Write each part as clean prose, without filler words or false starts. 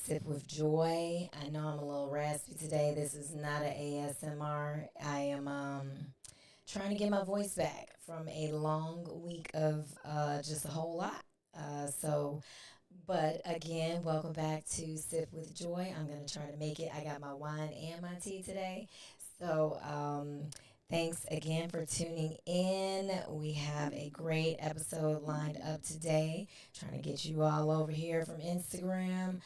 Sip with Joy. I know I'm a little raspy today. This is not an ASMR. I am trying to get my voice back from a long week of just a whole lot. But again, welcome back to Sip with Joy. I'm going to try to make it. I got my wine and my tea today. So, thanks again for tuning in. We have a great episode lined up today. Trying to get you all over here from Instagram.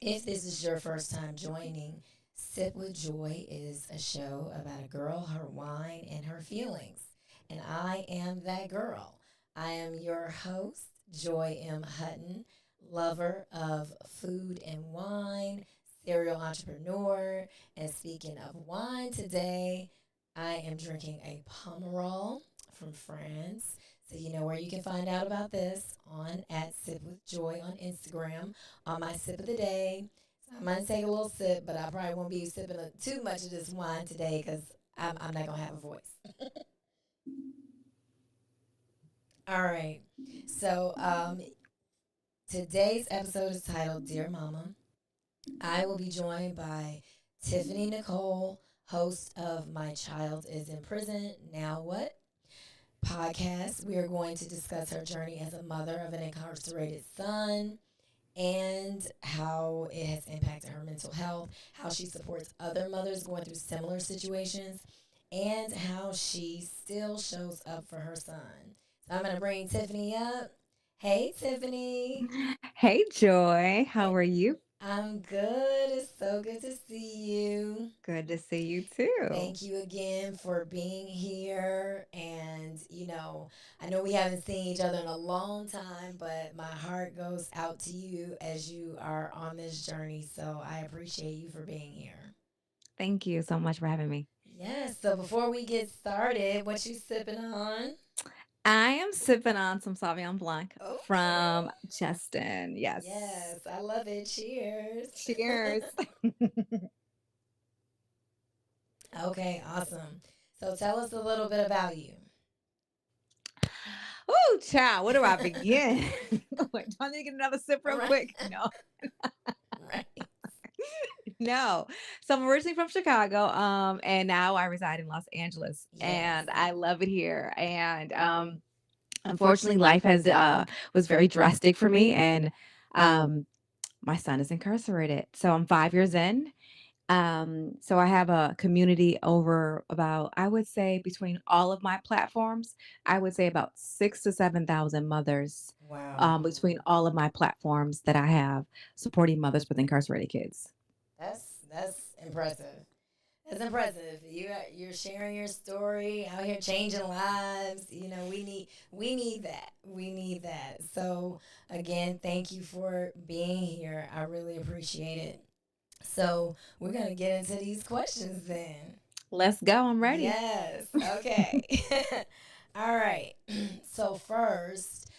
If this is your first time joining, Sip with Joy is a show about a girl, her wine, and her feelings. And I am that girl. I am your host, Joy M. Hutton, lover of food and wine, serial entrepreneur. And speaking of wine today, I am drinking a Pomerol from France. So you know where you can find out about this on at Sip with Joy on Instagram on my sip of the day. So I might take a little sip, but I probably won't be sipping too much of this wine today because I'm not gonna have a voice. All right. So today's episode is titled "Dear Mama." I will be joined by Tiffany Nicole, host of My Child is in Prison, Now What? Podcast. We are going to discuss her journey as a mother of an incarcerated son and how it has impacted her mental health, how she supports other mothers going through similar situations, and how she still shows up for her son. So I'm going to bring Tiffany up. Hey, Tiffany. Hey Joy, how Hey, are you? I'm good. It's so good to see you. Good to see you too. Thank you again for being here. And, I know we haven't seen each other in a long time, but my heart goes out to you as you are on this journey. So I appreciate you for being here. Thank you so much for having me. Yes. So before we get started, what you sipping on? I am sipping on some Sauvignon Blanc Okay. from Justin. Yes. Yes, I love it. Cheers. Cheers. Okay, awesome. So tell us a little bit about you. Oh, child, where do I begin? Wait, do I need to get another sip real Right. quick? No, Right. no. So I'm originally from Chicago, and now I reside in Los Angeles, Yes. and I love it here. And unfortunately, life has was very drastic for me, and um, my son is incarcerated. So I'm 5 years in. So I have a community over about, I would say, between all of my platforms, I would say about 6 to 7 thousand mothers Wow. between all of my platforms that I have supporting mothers with incarcerated kids. That's impressive. That's impressive. You're sharing your story out here, changing lives. We need that. We need that. So again, thank you for being here. I really appreciate it. So we're gonna get into these questions then. Let's go. I'm ready. Yes. Okay. All right. So first,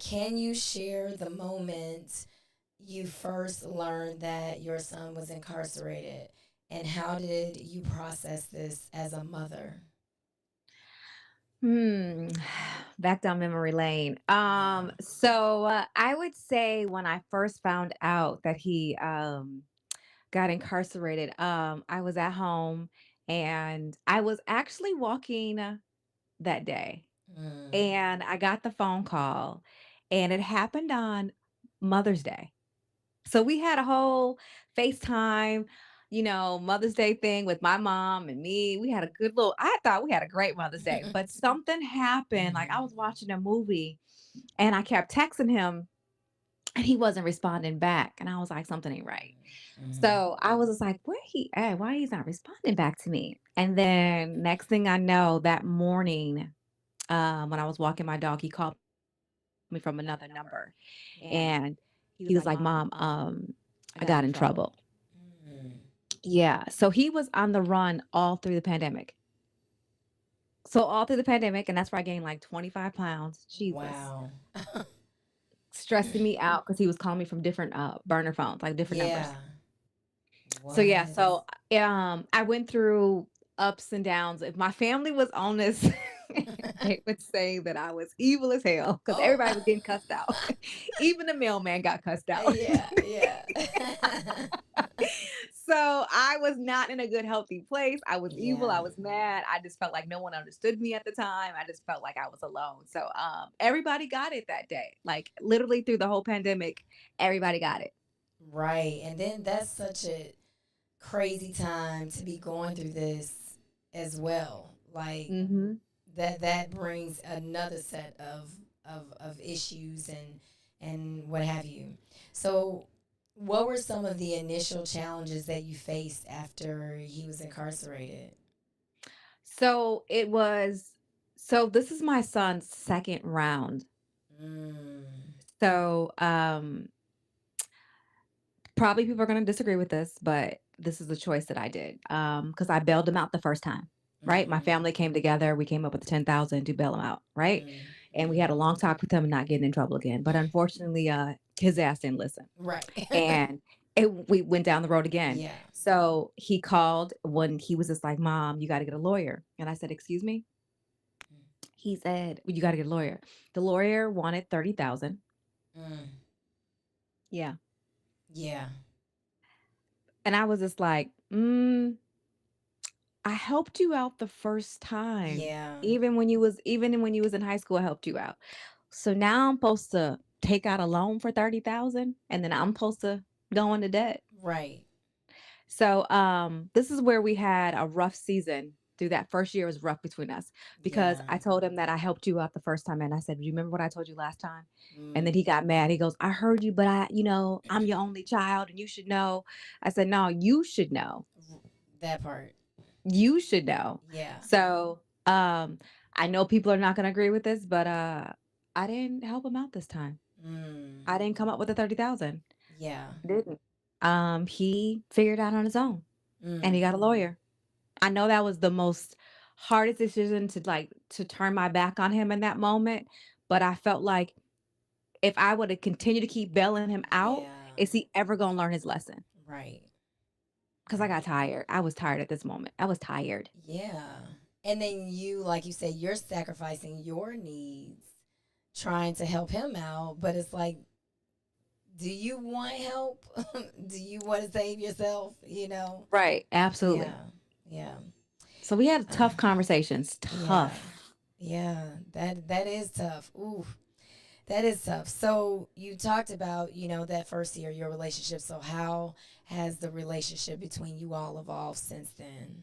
can you share the moment you first learned that your son was incarcerated, and how did you process this as a mother? Hmm. Back down memory lane. Yeah. I would say when I first found out that he got incarcerated, I was at home and I was actually walking that day, Mm. and I got the phone call, and it happened on Mother's Day. So we had a whole FaceTime, Mother's Day thing with my mom and me. We had a good little, I thought we had a great Mother's Day, but something happened. Like I was watching a movie and I kept texting him and he wasn't responding back. And I was like, something ain't right. Mm. So I was just like, where he at? Why he's not responding back to me? And then next thing I know, that morning, when I was walking my dog, he called me from another number. And he was like, Mom, I got in trouble. Mm. Yeah. So he was on the run all through the pandemic. So all through the pandemic, and that's where I gained like 25 pounds. Jesus. Wow. Stressing me out because he was calling me from different burner phones, like different Yeah. numbers. So yeah, What? so I went through ups and downs. If my family was on this They would say that I was evil as hell because Oh, everybody was getting cussed out. Even the mailman got cussed out. yeah, yeah. So I was not in a good, healthy place. I was evil. I Yeah. was mad. I just felt like no one understood me at the time. I just felt like I was alone. So everybody got it that day. Like literally through the whole pandemic, everybody got it. Right. And then that's such a crazy time to be going through this as well. Like Hmm. that brings another set of issues and what have you. So what were some of the initial challenges that you faced after he was incarcerated? So it was, so this is my son's second round. Mm, So probably people are going to disagree with this, but this is the choice that I did. Because I bailed him out the first time, right? My mm-hmm, family came together. We came up with the 10,000 to bail him out, right? And we mm-hmm. had a long talk with him and not getting in trouble again. But unfortunately, his ass didn't listen, Right. and we went down the road again. Yeah. So he called when he was just like, "Mom, you got to get a lawyer," and I said, "Excuse me." He said, well, "You got to get a lawyer." The lawyer wanted 30,000. Mm, Yeah, yeah. and I was just like, I helped you out the first time. Yeah. Even when you was in high school, I helped you out. So now I'm supposed to take out a loan for 30,000 and then I'm supposed to go into debt. Right. So this is where we had a rough season. Through that first year was rough between us because Yeah. I told him that I helped you out the first time and I said, "Do you remember what I told you last time?" And then Mm, he got mad. He goes, "I heard you, but I'm your only child and you should know." I said, "No, you should know. that part. You should know." Yeah. So, I know people are not gonna agree with this, but, I didn't help him out this time. Mm, I didn't come up with the 30,000. yeah. Didn't. He figured out on his own, and he Mm, got a lawyer. I know that was the most hardest decision to, like, to turn my back on him in that moment, but I felt like if I would have continued to keep bailing him out, yeah. is he ever gonna learn his lesson? Right. Because I got Right. tired. I was tired at this moment. I was tired. Yeah. And then you, like you said, you're sacrificing your needs trying to help him out, but it's like, do you want help? Do you want to save yourself? You know? Right, absolutely. Yeah. Yeah. So we had Uh, tough conversations, yeah. tough. Yeah. That is tough. Ooh. That is tough. So you talked about, that first year, your relationship. So how has the relationship between you all evolved since then?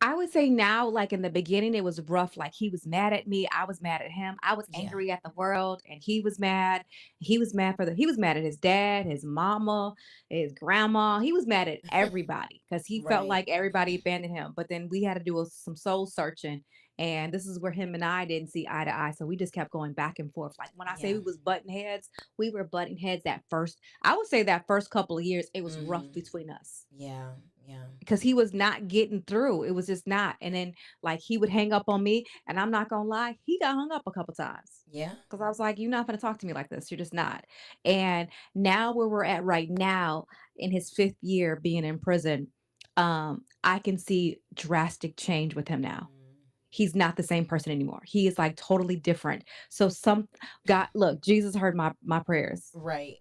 I would say now, like in the beginning, it was rough. Like he was mad at me. I was mad at him. I was Yeah. angry at the world and he was mad. He was mad at his dad, his mama, his grandma. He was mad at everybody because he felt Right. like everybody abandoned him. But then we had to do some soul searching. And this is where him and I didn't see eye to eye. So we just kept going back and forth. Like when I say Yeah. we was butting heads, we were butting heads at first. I would say that first couple of years, it was rough Mm-hmm. between us Yeah. Yeah. because he was not getting through. It was just not. And then like he would hang up on me, and I'm not gonna lie, he got hung up a couple times. Yeah. Because I was like, "You're not gonna talk to me like this. You're just not." And now where we're at right now, in his fifth year being in prison, I can see drastic change with him now. Mm. He's not the same person anymore. He is like totally different. So some God, look, Jesus heard my prayers. Right.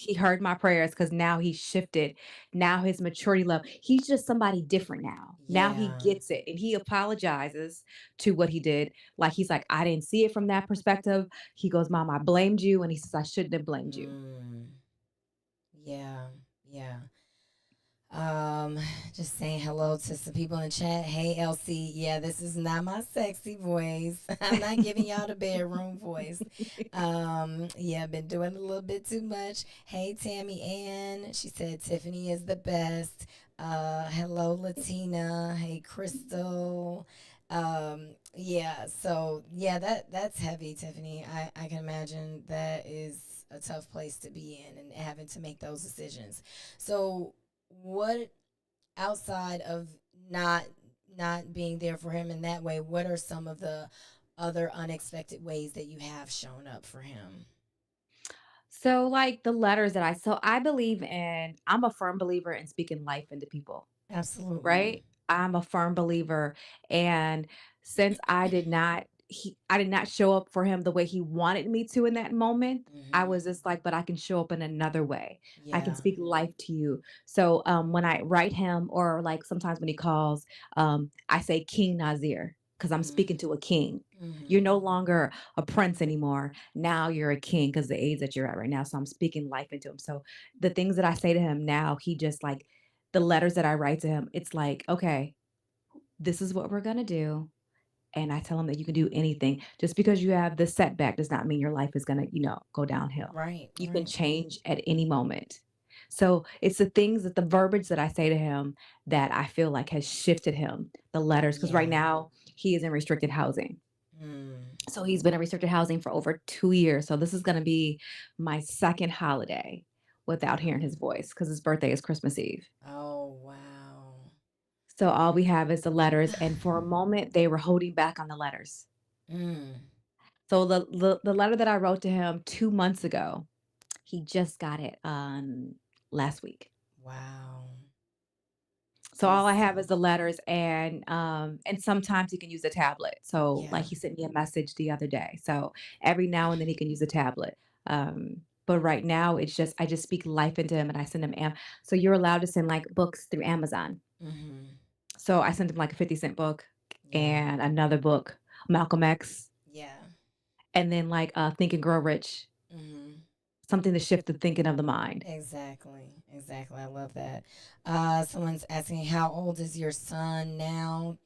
He heard my prayers because now he's shifted. Now his maturity level, he's just somebody different now. Now he Yeah. gets it and he apologizes to what he did. Like he's like, I didn't see it from that perspective. He goes, Mom, I blamed you. And he says, I shouldn't have blamed you. Mm. Yeah. Yeah. Just saying hello to some people in the chat. Hey, Elsie. Yeah, this is not my sexy voice. I'm not giving y'all the bedroom voice. Yeah, been doing a little bit too much. Hey, Tammy Ann. She said Tiffany is the best. Hello, Latina. Hey, Crystal. Yeah. So yeah, that's heavy, Tiffany. I can imagine that is a tough place to be in and having to make those decisions. So what outside of not not being there for him in that way, what are some of the other unexpected ways that you have shown up for him? So like the letters so I believe in, I'm a firm believer in speaking life into people, Absolutely. right? I'm a firm believer, and since I did not show up for him the way he wanted me to in that moment, I Mhm. was just like, "But I can show up in another way. I can Yeah. speak life to you." So, when I write him or, like, sometimes when he calls, I say, "King Nazir," because 'cause I'm Mhm. speaking to a king. You're Mhm. no longer a prince anymore. Now you're a king because the age that you're at right now, so I'm speaking life into him. So, the things that I say to him now, he just, like the letters that I write to him, it's like, "Okay, this is what we're gonna do." And I tell him that you can do anything. Just because you have this setback does not mean your life is gonna, go downhill. Right, You can right. change at any moment. So it's the things that the verbiage that I say to him that I feel like has shifted him, the letters, because right Yeah. now he is in restricted housing. Mm. So he's been in restricted housing for over 2 years. So this is gonna be my second holiday without hearing Wow. his voice because his birthday is Christmas Eve. Oh, wow. So all we have is the letters, and for a moment, they were holding back on the letters. Mm. So the letter that I wrote to him 2 months ago, he just got it, last week. Wow. So all I have is Listen. the letters and sometimes he can use a tablet. So, like, Yeah. he sent me a message the other day. So every now and then he can use a tablet. But right now it's just I just speak life into him and I send him so you're allowed to send, like, books through Amazon. Mhm. So I sent him, like, a 50-cent book Yeah. and another book, Malcolm X, Yeah. and then, like, Think and Grow Rich, Mhm. something to shift the thinking of the mind. Exactly. Exactly. I love that. Someone's asking, how old is your son now?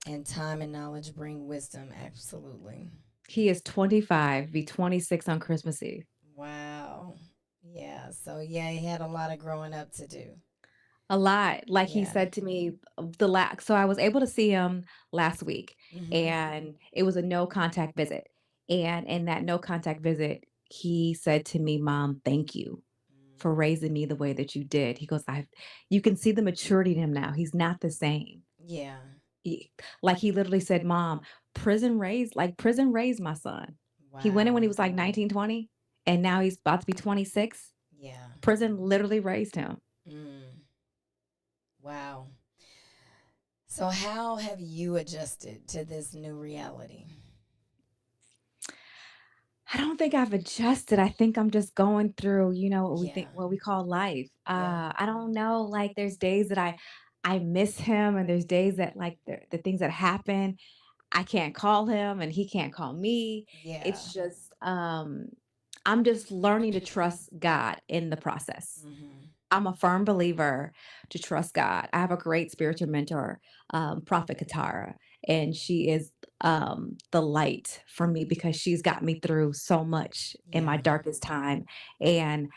And time and knowledge bring wisdom. Absolutely. He is 25, be 26 on Christmas Eve. Wow. Yeah. So yeah, he had a lot of growing up to do. A lot. Like he Yeah. said to me, so I was able to see him last week, Mhm. and it was a no contact visit. And in that no contact visit, he said to me, "Mom, thank you for raising me the way that you did." He goes, "I You can see the maturity in him now. He's not the same." Yeah. He, like he literally said, "Mom, prison raised my son. He went in when Wow. he was like 19, 20, and now he's about to be 26. Yeah. Prison literally raised him." Mm. Wow. So how have you adjusted to this new reality? I don't think I've adjusted. I think I'm just going through, Yeah. what we call life. Yeah. I don't know. Like there's days that I miss him, and there's days that like the things that happen, I can't call him and he can't call me. Yeah. It's just I'm just learning to trust God in the process. Mhm. I'm a firm believer to trust God. I have a great spiritual mentor, Prophet Katara, and she is the light for me because she's got me through so much in my Yeah. darkest time. And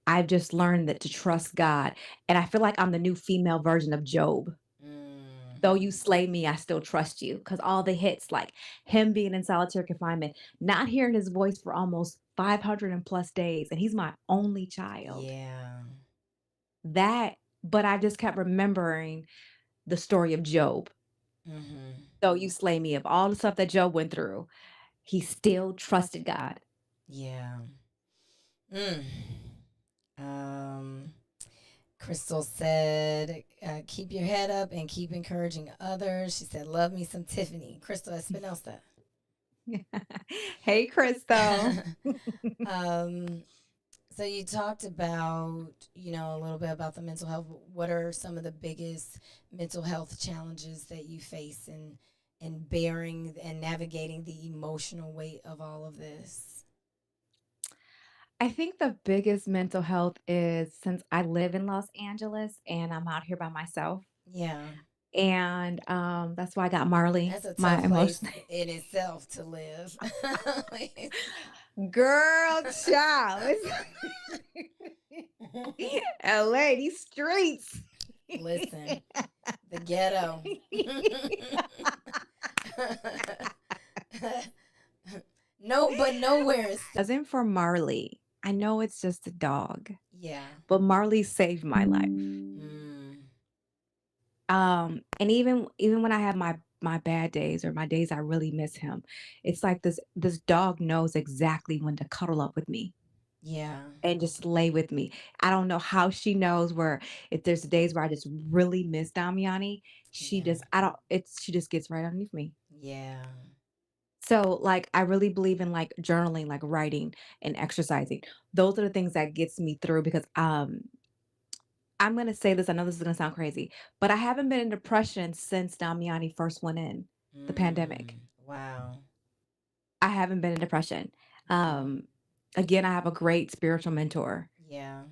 I've just learned that to trust God. And I feel like I'm the new female version of Job. Mm. Though you slay me, I still trust you. Because all the hits, like him being in solitary confinement, not hearing his voice for almost 500 and plus days, and he's my only child. Yeah. That, but I just kept remembering the story of Job. Mhm. Though you slay me, of all the stuff that Job went through, he still trusted God. Yeah. Mm. Um Crystal said, keep your head up and keep encouraging others. She said, love me some Tiffany. Crystal Espinosa. Hey, Crystal. um, so you talked about, a little bit about the mental health. What are some of the biggest mental health challenges that you face in bearing and navigating the emotional weight of all of this? I think the biggest mental health is since I live in Los Angeles and I'm out here by myself. Yeah, And that's why I got Marley, that's a my tough place emotion. in itself to live. Girl, child. LA, these streets. Listen, the ghetto. No, but nowhere is. Wasn't for Marley. I know it's just a dog, Yeah. but Marley saved my life. Mm, And even when I have my bad days or my days I really miss him, it's like this dog knows exactly when to cuddle up with me. Yeah. and just lay with me. I don't know how she knows where if there's days where I just really miss Damiani, she Yeah. just I don't it's she just gets right underneath me. Yeah. So like I really believe in like journaling, like writing and exercising. Those are the things that gets me through because I'm gonna say this, I know this is gonna sound crazy, but I haven't been in depression since Damiani first went in the pandemic. Wow. I haven't been in depression. Wow. Um Again, I have a great spiritual mentor. Yeah.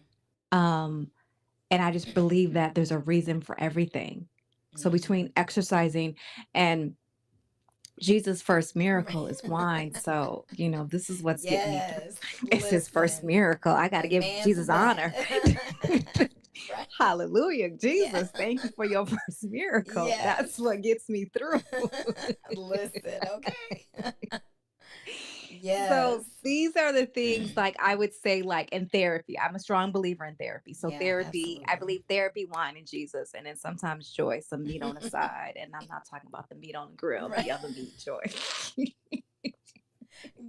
Um And I just believe that there's a reason for everything. So Mm-hmm. between exercising and Jesus' first miracle is Right. wine. So, this is what's getting me through. Yes. It's his first Listen, miracle. I got to the give man's Jesus honor. bad. Right. Hallelujah. Yeah. Jesus, thank you for your first miracle. Yes. That's what gets me through. Listen, okay. Yes. So these are the things like I would say like in therapy. I'm a strong believer in therapy. So Yeah, therapy, I absolutely. believe therapy, wine, and Jesus, and then sometimes joy, some meat on the side. And I'm not talking about the meat on the grill, Right. the other meat joy.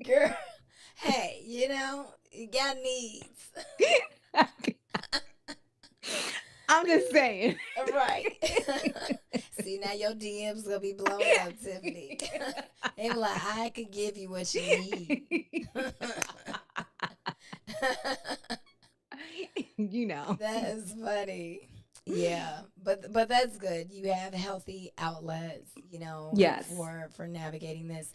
Girl, hey, you got needs. I'm just saying. Right. See, now your DM's gonna be blowing up, Tiffany. They be like, I could give you what you need. you know. That is funny. Yeah, but that's good. You have healthy outlets, Yes. for navigating this.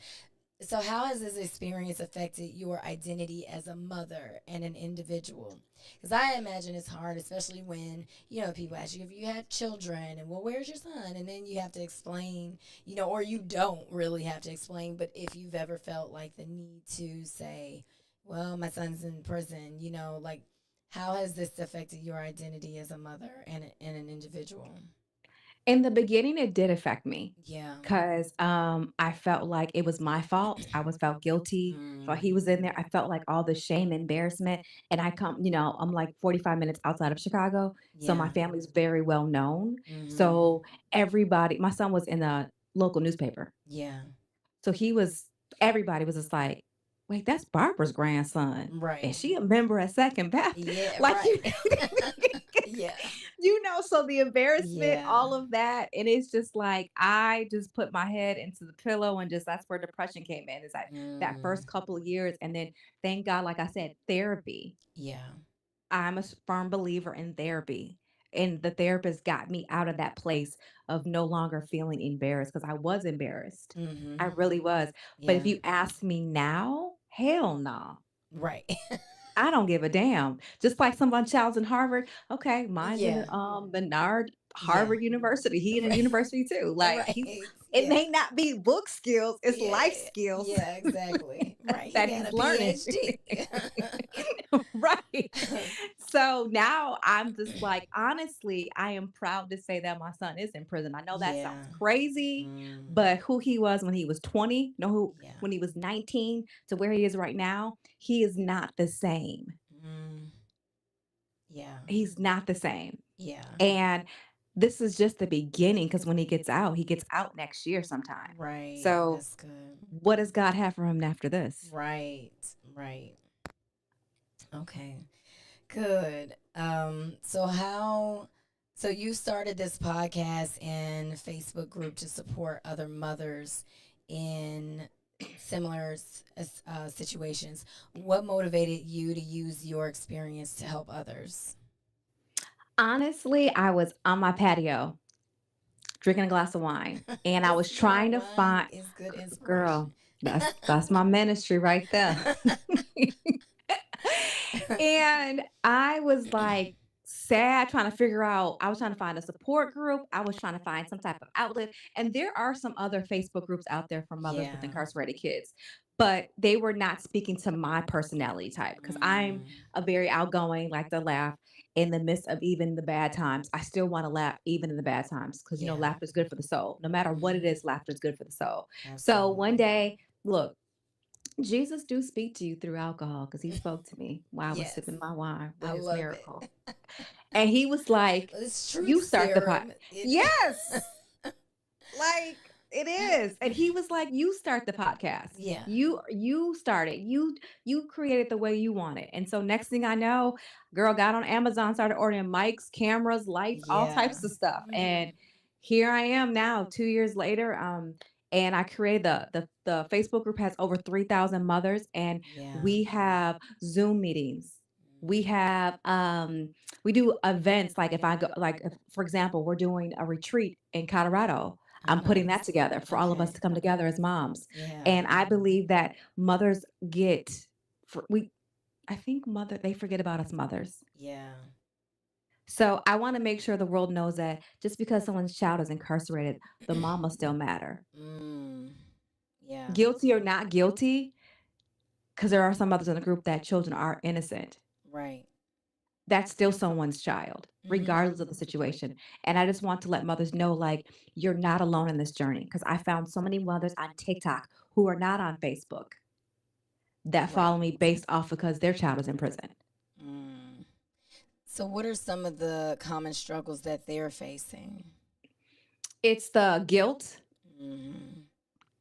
So, how has this experience affected your identity as a mother and an individual? Because I imagine it's hard, especially when, people ask you if you have children and, well, where's your son? And then you have to explain, or you don't really have to explain, but if you've ever felt like the need to say, well, my son's in prison, like, how has this affected your identity as a mother and an individual? In the beginning, it did affect me Yeah. because I felt like it was my fault. I was felt guilty while he was in there. I felt like all the shame, embarrassment, and I'm like 45 minutes outside of Chicago, so my Yeah. family's very well known. Mm-hmm. So my son was in a local newspaper, Yeah. so everybody was just like, "Wait, that's Barbara's grandson." Right. Is she a member at Second Baptist? Yeah, Like right. you Yeah. so the embarrassment, Yeah. all of that, and it's just like I just put my head into the pillow and just that's where depression came in. Is like that Mm, first couple of years, and then thank God, like I said, therapy. yeah. I'm a firm believer in therapy, and the therapist got me out of that place of no longer feeling embarrassed because I was embarrassed. Mm-hmm. I really was. But if Yeah. you ask me now, hell no. Right. I don't give a damn. Just like some of my child's in Harvard. Okay, mine's in Yeah. Bernard Yeah. Harvard University. He in a Right. university too. Like he's Right. it Yeah. may not be book skills, it's Yeah. life skills Yeah, exactly. Right. He that got he's a learning. PhD. Right. So now I'm just like, honestly, I am proud to say that my son is in prison. I know that Yeah. sounds crazy, Mm, but who he was when he was 20, no, who yeah. when he was 19 to where he is right now, he is not the same. Mm, yeah. He's not the same. Yeah. And this is just the beginning because when he gets out next year sometime. Right. So, That's good. what does God have for him after this? Right. Right. Okay. Good. So you started this podcast and Facebook group to support other mothers in similar situations. What motivated you to use your experience to help others? Honestly, I was on my patio drinking a glass of wine, and I was Because trying to wine find, is good inspiration. girl, that's my ministry right there. And I was like sad trying to figure out, I was trying to find a support group. I was trying to find some type of outlet. And there are some other Facebook groups out there for mothers with Yeah. incarcerated kids, but they were not speaking to my personality type because I'm Mm, a very outgoing, like to laugh in the midst of even the bad times. I still want to laugh even in the bad times because, yeah. laughter is good for the soul. No matter what it Hmm. is, laughter is good for the soul. So one Absolutely. day, look, Jesus do speak to you through alcohol because he spoke to me while I was Yes. sipping my wine with I his love it. miracle. And he was like, It's truth you start the pot. serum. It Yes. Like, It is. And he was like, "You start the podcast. Yeah. You start it. You create it the way you want it." And so next thing I know, girl got on Amazon, started ordering mics, cameras, lights, all Yeah. types of stuff. Hmm. And here I am now, 2 years later. And I created the Facebook group has over 3,000 mothers, and Yeah. we have Zoom meetings. We have we do events like if I go like if, for example, we're doing a retreat in Colorado. Oh, I'm putting that nice. together for all of us Okay. to come together as moms. Yeah. And I believe that mothers get for we I think mother they forget about us mothers. Yeah. So I want to make sure the world knows that just because someone's child is incarcerated, the mama still matter. Mm. Yeah. Guilty or not guilty, because there are some mothers in the group that children are innocent. Right. That's still someone's child, Hmm. regardless of the situation. And I just want to let mothers know, like, you're not alone in this journey. Because I found so many mothers on TikTok who are not on Facebook that follow Right. me based off because their child is in prison. Mm. So, what are some of the common struggles that they're facing? It's the guilt Hmm.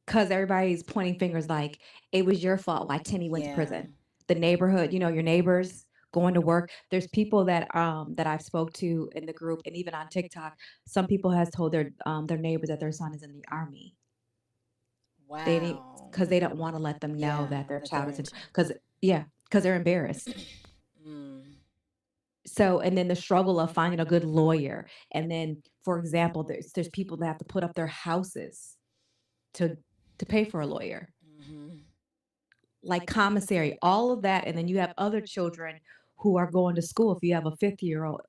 because everybody's pointing fingers like it was your fault why Timmy went to Yeah. prison. The neighborhood, your neighbors going to work. There's people that I've spoke to in the group and even on TikTok. Some people has told their neighbors that their son is in the army. They didn't Wow. because they don't want to let them know Yeah. that their That child they're is in. in because yeah, because they're embarrassed. Mm. So and then the struggle of finding a good lawyer. And then, for example, there's people that have to put up their houses to to pay for a lawyer. Hmm. Like commissary, all of that. And then you have other children who are going to school. If you have a 50-year old,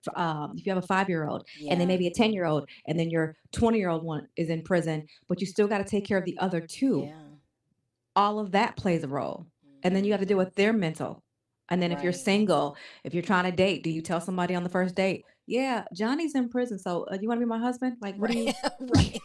if you have a 5-year old, and then Yeah. maybe a 10-year old, and then your 20-year old one is in prison, but you still got to take care of the other two. Yeah. All of that plays a role. And then you have to Hmm. deal with their mental. And then if you're Right. single, if you're trying to date, do you tell somebody on the first date, yeah, Johnny's in prison. So you want to be my husband? Like, what do Right. you? Right.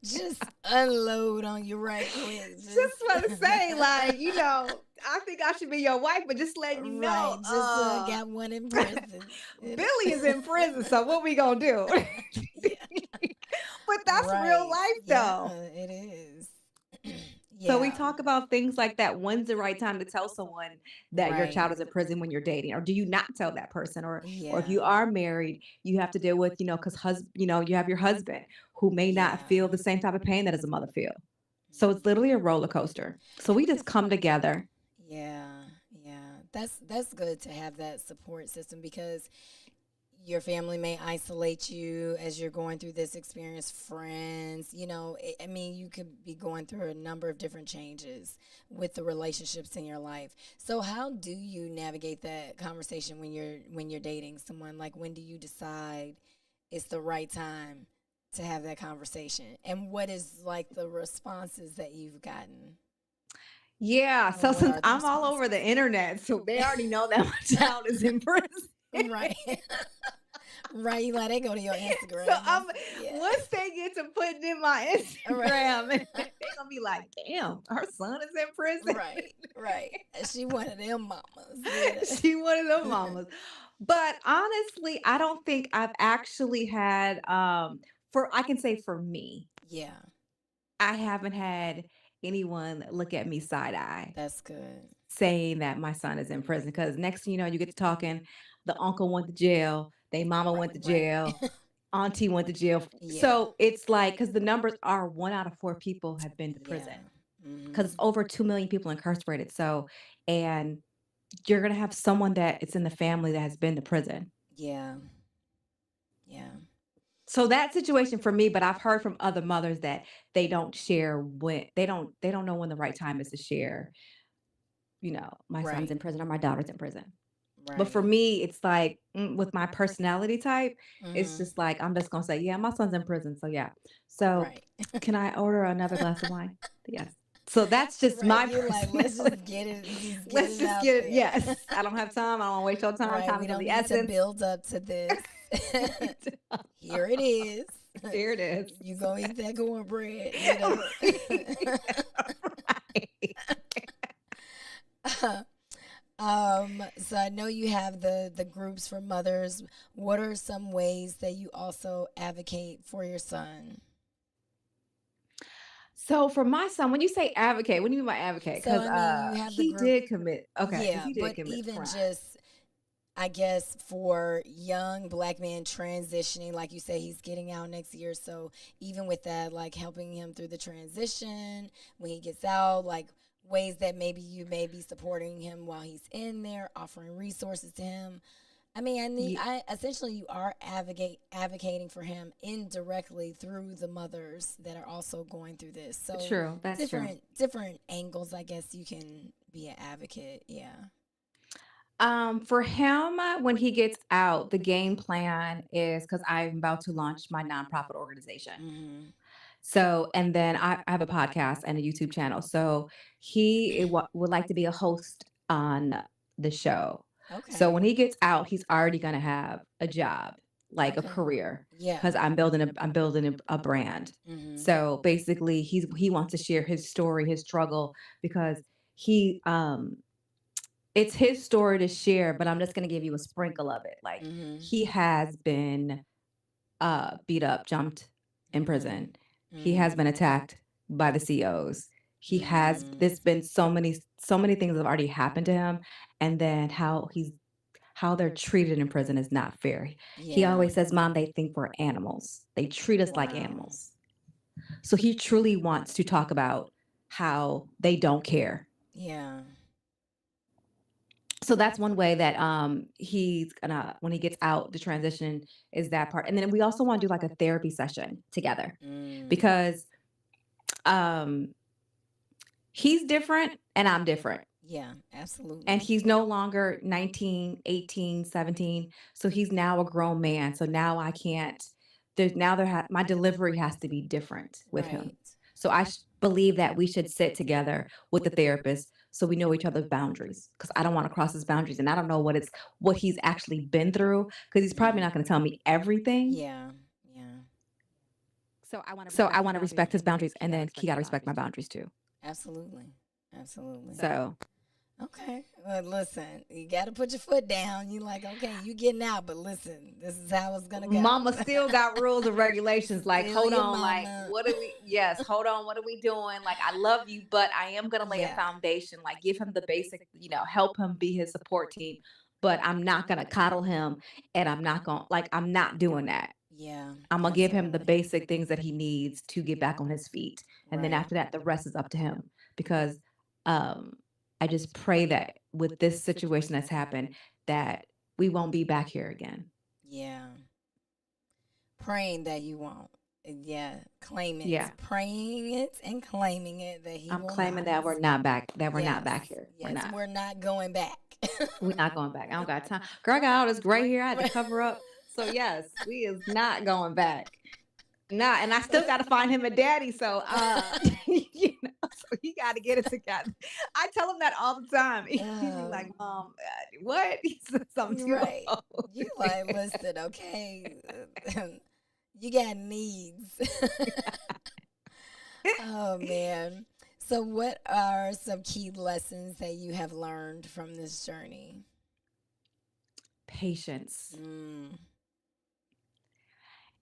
Just unload on you right quick. Just want to say, like, I think I should be your wife, but just letting you Right. know, Just got one in prison. Billy is in prison. So what we gonna do? Yeah. But that's real Right. life, Yeah, though. it is. So we Yeah. talk about things like that. When's the right time to tell someone that your Right. child is in prison when you're dating, or do you not tell that person, or if Yeah. you are married, you have to deal with because you have your husband who may not Yeah. feel the same type of pain that as a mother feel. So it's literally a roller coaster. So we just come together. Yeah. Yeah. That's good to have that support system because your family may isolate you as you're going through this experience, friends, I mean, you could be going through a number of different changes with the relationships in your life. So how do you navigate that conversation when you're dating someone? Like, when do you decide it's the right time to have that conversation? And what is like the responses that you've gotten? Yeah. Or So what since are the I'm all over responses? the internet, so they already know that my child is in prison. Right. Right, you let it go to your Instagram. So Yeah. once they get to putting in my Right. Instagram, they're gonna be like, "Damn, her son is in prison." Right, right. She one of them mamas. She one of them mamas. But honestly, I don't think I've actually had for I can say for me, Yeah, I haven't had anyone look at me side eye that's good. saying that my son is in prison. Because next thing you know, you get to talking, the uncle went to jail, they mama went to Right. jail, auntie went to jail. Yeah, So it's like because the numbers are 1 out of 4 people have been to yeah. prison because Hmm. it's over 2 million people incarcerated. So and you're gonna have someone that it's in the family that has been to prison. Yeah, yeah. So that situation for me, but I've heard from other mothers that they don't share when they don't know when the right time is to share, my son's Right, in prison or my daughter's in prison. But for right. me, it's like with my personality type, it's Hmm. just like I'm just gonna say, yeah, my son's in prison. So yeah. So Right. can I order another glass of wine? Yes. So that's just Right. my You like, let's just personality. just get Let's it just out get it. there. Yes. I don't have time. I don't want to waste your time. Right. Time We is of don't the need to essence. build up to this. Here it is. There it is. You gonna eat that cornbread, Right. So I know you have the groups for mothers. What are some ways that you also advocate for your son? So for my son, when you say advocate, what do you mean by advocate? So Because I mean, you have the he group, did commit. Okay, because yeah, he did but commit the even crime. just, I guess, for young black men transitioning, like you say, he's getting out next year. So even with that, like helping him through the transition when he gets out, like ways that maybe you may be supporting him while he's in there, offering resources to him. I mean, Ye- I essentially you are advocating for him indirectly through the mothers that are also going through this. So True, that's true. different angles, I guess you can be an advocate. Yeah. For him, when he gets out, the game plan is because I'm about to launch my nonprofit organization. Mhm. So, and then I have a podcast and a YouTube channel. So would like to be a host on the show. So Okay. when he gets out, he's already going to have a job, like a Okay. career, Yeah. because I'm building a brand. Mhm. So basically, he wants to share his story, his struggle, because he it's his story to share. But I'm just going to give you a sprinkle of it. Like Mhm. he has been beat up, jumped in Mhm. prison. He has Mhm. been attacked by the COs. He has Mm. there's been so many things that have already happened to him, and then how they're treated in prison is not fair. He Yeah. always says, "Mom, they think we're animals. They treat us like Wow. animals." So he truly wants to talk about how they don't care. Yeah. So that's one way that he's gonna, when he gets out, the transition is that part. And then we also want to do like a therapy session together, Mm. because um he's different and I'm different. Yeah, And absolutely. he's no longer 19, 18, 17. So he's now a grown man. So now I can't, my delivery has to be different with him. Right. So believe that we should sit together with the therapist so we know each other's boundaries, because I don't want to cross his boundaries, and I don't know what he's actually been through, because he's probably Mhm. not going to tell me everything. Yeah. Yeah. So I want to respect his boundaries, and then he got to respect my boundaries too. Absolutely. Absolutely. So Okay. Well, listen, you got to put your foot down. You like, okay, you getting out, but listen, this is how it's gonna go. mama still got rules and regulations. Like, Still hold your on, like, mama. what are we? Yes, hold on, what are we doing? Like, I love you, but I am gonna lay a Yeah. foundation. Like, give him the basic, help him be his support team. But I'm not gonna coddle him, and I'm not doing that. Yeah. I'm gonna give him the Absolutely. basic things that he needs to get back on his feet, and then Right. after that, the rest is up to him. Because um, I just pray that with this situation that's happened, that we won't be back here again. Yeah. Praying that you won't. Yeah. Claim it. Yeah. Praying it and claiming it that he I'm will claiming not. that we're not back, Yes. here. We're Yes. not. We're not going back. We're not going back. I don't got time. Girl, I got all this gray hair. I had to cover up. So yes, we is not going back. Not, and I still got to find him a daddy. So, so he got to get it together. I tell him that all the time. He be like, "Mom, what?" He says, "I'm too Right. old." You like, listen, okay. You got needs. Oh man. So what are some key lessons that you have learned from this journey? Patience Mm.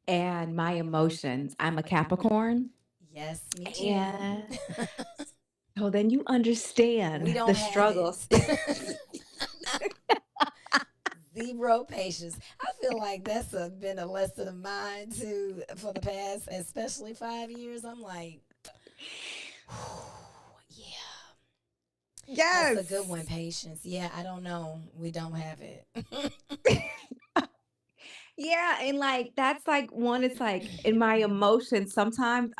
and my emotions. I'm a Capricorn, Yes, me too. and so then you We understand don't the have struggles. it. Zero patience. I feel like been a lesson of mine too for the past, especially 5 years. I'm like, yeah, that's a good Yes. one. Patience. Yeah, I don't know. We don't have it. Yeah, and like that's like one, it's like in my emotions sometimes,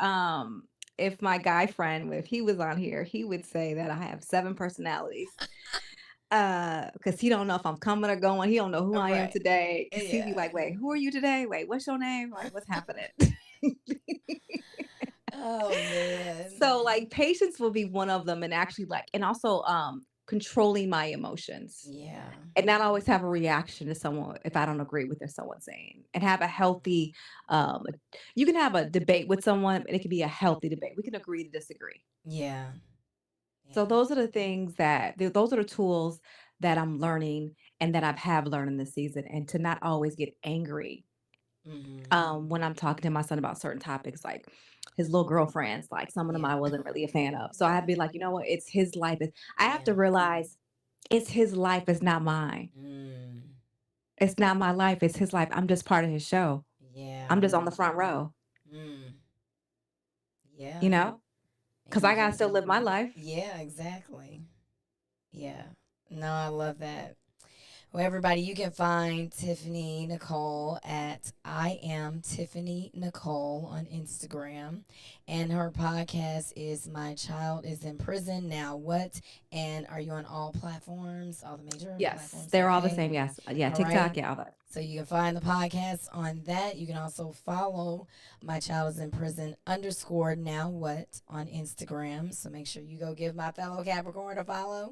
if my guy friend, if he was on here, he would say that I have 7 personalities. Because he don't know if I'm coming or going. He don't know who I am Right. today. Because he'd be Yeah. like, "Wait, who are you today? Wait, what's your name? Like, what's happening?" Oh man. So like patience will be one of them, and actually like, and also controlling my emotions, Yeah. and not always have a reaction to someone if I don't agree with what someone's saying, and have a healthy um you can have a debate with someone, and it can be a healthy debate. We can agree to disagree. Yeah. So Yeah. those are the things those are the tools that I'm learning, and that I've have learned in this season, and to not always get angry Mhm. when I'm talking to my son about certain topics. Like his little girlfriends. Like some of them Yeah. I wasn't really a fan of. So I had to be like, you know what? It's his life. I have to Yeah. realize it's his life. It's not mine. Mm. It's not my life. It's his life. I'm just part of his show. I'm Yeah. just on the front row, Mm. you Yeah. know, because And you I got to can, still live my life. yeah, exactly. Yeah. No, I love that. Well, everybody, you can find Tiffany Nicole at I am Tiffany Nicole on Instagram. And her podcast is My Child is in Prison Now What? And are you on all platforms, all the major Yes, platforms? they're all the Okay. same. Yes. Yeah. All right. TikTok. Yeah. All that. So you can find the podcast on that. You can also follow My Child is in Prison underscore now what on Instagram. So make sure you go give my fellow Capricorn a follow.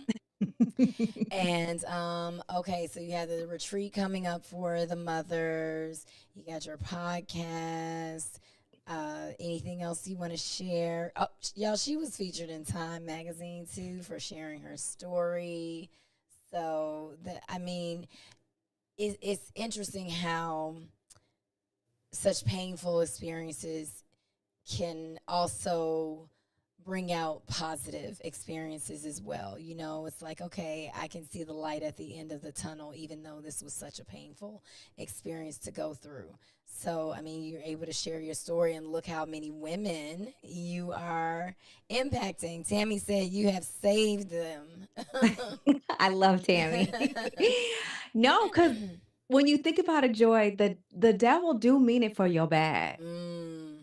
And okay, so you have the retreat coming up for the mothers. You got your podcast. Anything else you want to share? Oh, y'all, she was featured in Time magazine too for sharing her story. So that I mean, it's interesting how such painful experiences can also bring out positive experiences as well. You know, it's like, okay, I can see the light at the end of the tunnel, even though this was such a painful experience to go through. So, I mean, you're able to share your story and look how many women you are impacting. Tammy said you have saved them. I love Tammy. No, because when you think about it, Joy, the devil do mean it for your bad, Mm,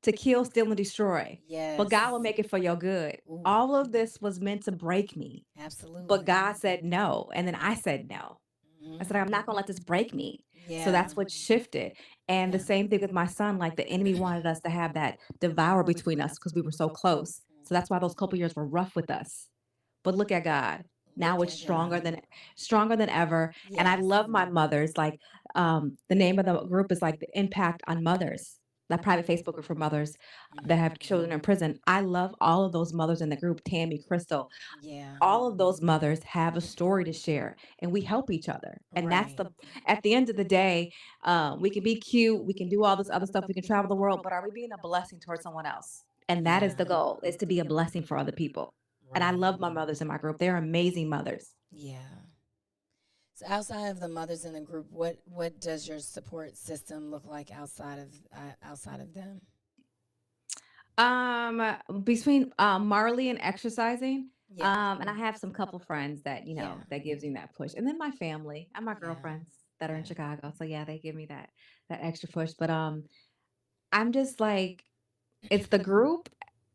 to kill, steal, and destroy. But yes. God will make it for your good. Ooh, All of this was meant to break me. But absolutely. God said no. And then I said no. I Hmm. said, I'm not going to let this break me. So Yeah. that's what shifted. And the Yeah. same thing with my son. Like the enemy wanted us to have that devour between us because we were so close. So that's why those couple years were rough with us. But look at God. Now Look it's at God. stronger than ever. And I Yes. love my mothers. Like the name of the group is like the Impact on Mothers. That private Facebook group for mothers that Hmm. have children in prison. I love all of those mothers in the group. Tammy, Crystal, Yeah. all of those mothers have a story to share, and we help each other. And that's Right. the at the end of the day, we can be cute, we can do all this other stuff, we can travel the world, but are we being a blessing towards someone else? And that is Yeah. the goal, is to be a blessing for other people. And I Right. love my mothers in my group. They're amazing mothers. Yeah. So outside of the mothers in the group, what does your support system look like outside of them? Between Marley and exercising, Yeah. and I have some couple friends that, Yeah. that gives me that push. And then my family and my Yeah. girlfriends that are in Yeah. Chicago. So yeah, they give me that extra push. But I'm just like, it's the group,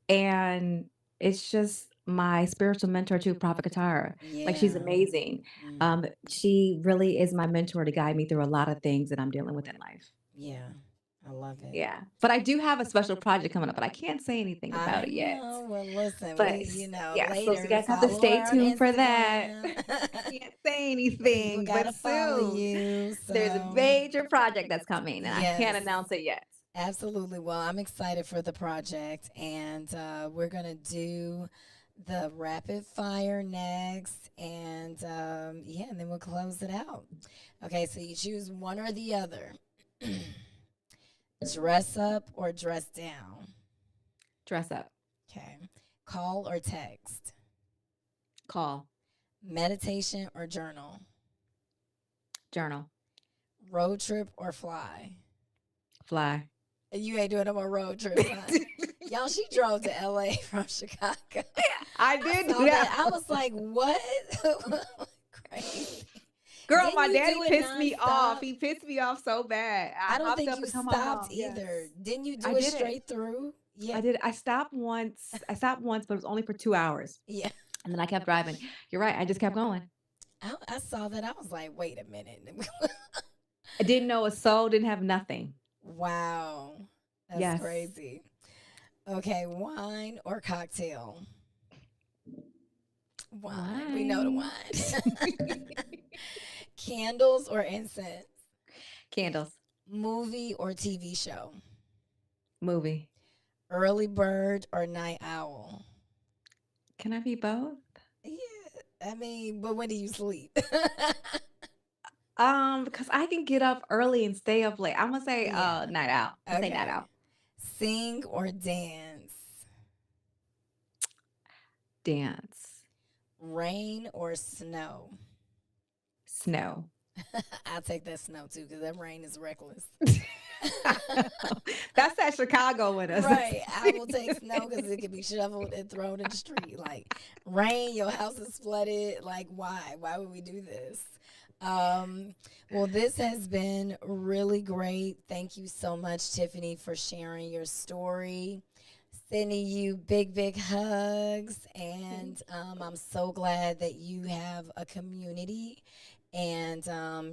and it's just my spiritual mentor too, Prophet Katara. Like she's Yeah. amazing. Mm. She really is my mentor to guide me through a lot of things that I'm dealing with in life. Yeah. I love it. Yeah. But I do have a special project coming up, but I can't say anything about I it yet. know. Well, listen, But you know, yeah, so you later guys have to follow stay her on tuned for that. Instagram. I can't say People anything, but gotta follow soon you. there's a So major project that's coming, and I can't yes. announce it yet. Absolutely. Well, I'm excited for the project, and we're going to do the rapid fire next. And yeah, and then we'll close it out. Okay, so you choose one or the other. Dress up or dress down? Dress up. Okay. Call or text? Call. Meditation or journal? Journal. Road trip or fly? Fly. You ain't doing no more road trips, huh? Y'all, she drove to LA from Chicago. I I did saw do that. I that. was like, what? Crazy. Girl, Didn't my you daddy do it pissed me off. nonstop? He pissed me off so bad. I I don't hopped think up you and told my stopped mom. either. Yes. Didn't you I do it did it. straight through? Yeah. I did. I stopped once. I stopped once, but it was only for 2 hours. Yeah. And then I kept driving. You're right. I just kept going. I saw that. I was like, wait a minute. I didn't know a soul, didn't have nothing. Wow. That's Yes. crazy. Okay, wine or cocktail? Wine. We know the Wine. wine. Candles or incense? Candles. Movie or TV show? Movie. Early bird or night owl? Can I be both? Yeah, I mean, but when do you sleep? Because I can get up early and stay up late. I'm gonna say Yeah. night out. I'm gonna say night Okay. out. Sing or dance? Dance. Rain or snow? Snow. I'll take that snow too because that rain is reckless. That's that Chicago with us. Right. I will take snow because it can be shoveled and thrown in the street. Like rain, your house is flooded. Like why? Why would we do this? Um, well, this has been really great. Thank you so much, Tiffany, for sharing your story. Sending you big, big hugs. And I'm so glad that you have a community. And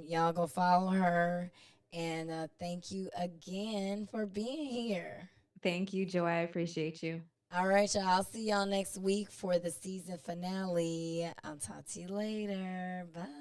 y'all go follow her. And thank you again for being here. Thank you, Joy. I appreciate you. All right, y'all. I'll see y'all next week for the season finale. I'll talk to you later. Bye.